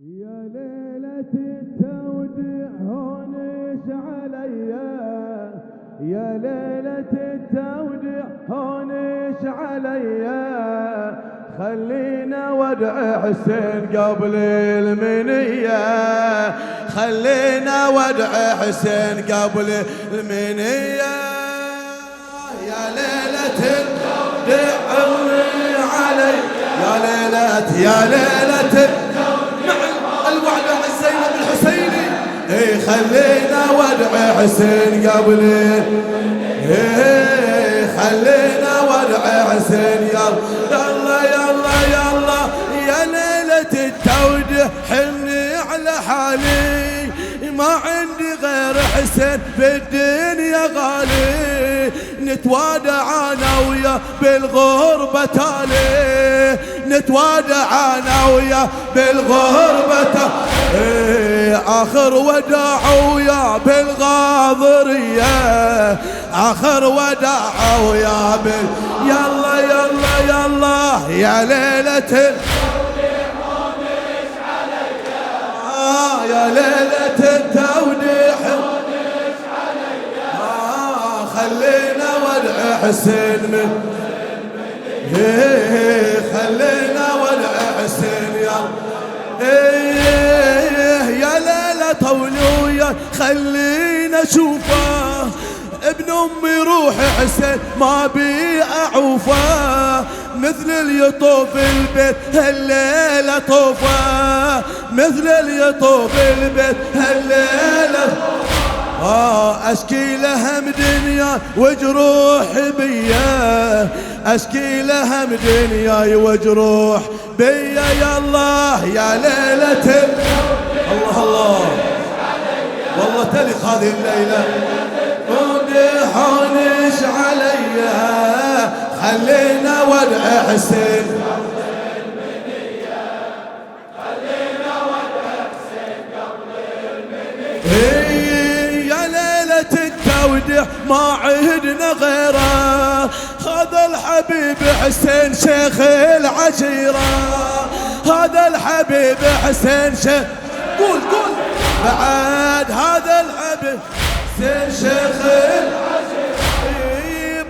يا ليلة التوديع هونش عليا، يا ليلة التوديع هونش عليا، خلينا ودع حسين قبل المنية، خلينا ودع حسين قبل المنية. يا ليلة التوديع هونش عليا، يا ليلة يا ليلة الوعد على زينب الحسيني، خلينا ودع حسين قبل، خلينا ودع حسين يلا يلا يلا. يا ليلة التوديع حني على حالي، ما عندي غير حسين بالدنيا غالي، نتوادع انا ويا بالغربة تالي، نتوادع انا ويا بالغربة آخر وداع ويا بالغاضرية، آخر وداع ويا يلا يلا يلا. يا ليلة يا ليلة التوديع خلينا ودع حسين من خلينا ودع حسين يا ليلة طولويا خلينا اشوفه، ابن امي روحي حسين ما بي اعوفه، مثل اليطوف البيت هالليلة طوفه، مثل اليطوف البيت هالليلة اشكي له هم دنيا وجروح بيا، اشكي له هم دنيا وجروح بيا. يلا يا ليلة الله الله والله تلق هذه الليلة حونش عليا، خلينا ودع حسين خلينا ودع حسين قبل المنية. يا ليلة التوديع ما عهدنا غيره، هذا الحبيب حسين شيخ العشيرة، هذا الحبيب حسين شيخ قول قول بعد هذا الحبيب حسين شيخ العشيرة،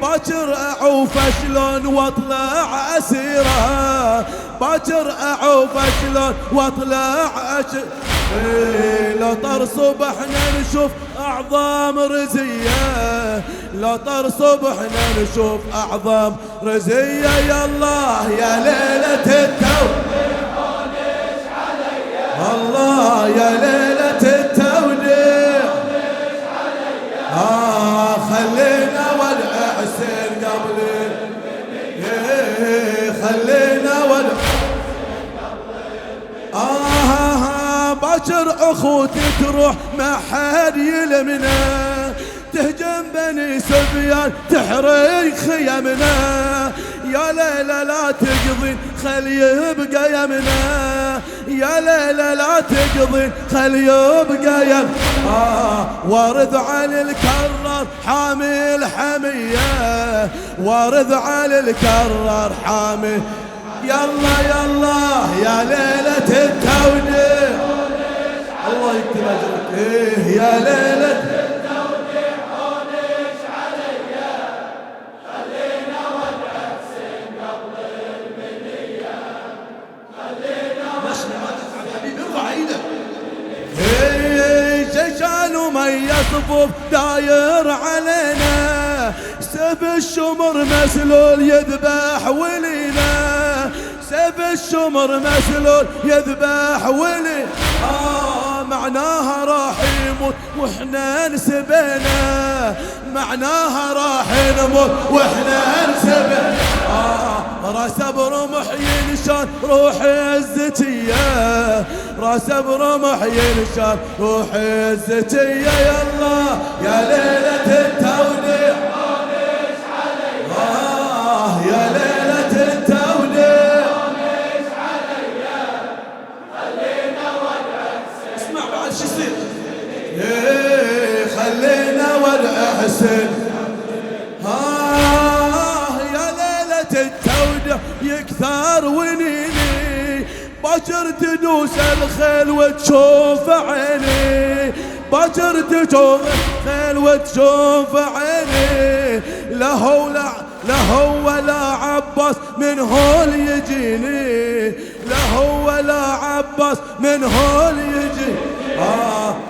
باكر اعوف شلون واطلع اسيره، باكر اعوف شلون واطلع لو ترصب احنا نشوف اعظم رزية، لو ترصب احنا نشوف اعظم رزية. يلا يا ليلة التوديع هونش عليا، الله يا ليلة التوديع هونش عليا، خلينا ودع حسين قبل خلينا ودع باكر اخوتي تروح ما حد يلمنا، تهجم بني سفيان تحرق خيمنا، يا ليلى لا تقضين خل يبقى يمنا، يا ليلى لا تقضين خل يبقى يمنا. وارد علي الكرار حامل حمية، وارد علي الكرار حامل يلا يلا. يا ليلة التوديع الله يكتب اجرك، يا ليلة التوديع هونش عليا، خلينا ودع حسين قبل المنية، خلينا مشي ما تتعب حبيبي ارفع ايدك. جيشان ومية صفوف داير علينا، سيف الشمر مسلول يذبح ولينا، سيف الشمر مسلول يذبح ولي معناها راح يموت واحنا نسبنا، معناها راح نموت واحنا نسبنا. راس برمح ينشان روح الزكية، راس برمح ينشان روح الزكية. يلا يا ليلة التوديع هونش عليا، يا ليلة التوديع هونش عليا، خلينا ودع حسين اسمع بعد شو يصير خلينا ودع حسين. يا ليلة التوديع يكثر ونيني باكر تدوس الخيل وتشوف عيني، باكر تشوف الخيل وتشوف عيني. لا هو ولا عباس من هول يجيني، لا هو ولا عباس من هول يجي.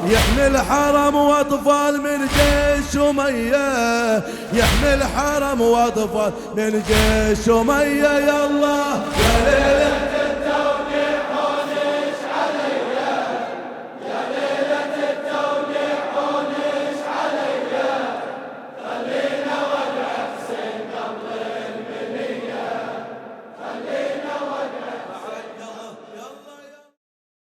يحمي الحرم واطفال من جيش أمية، يحمي الحرم واطفال من جيش أمية. يا الله يا ليلى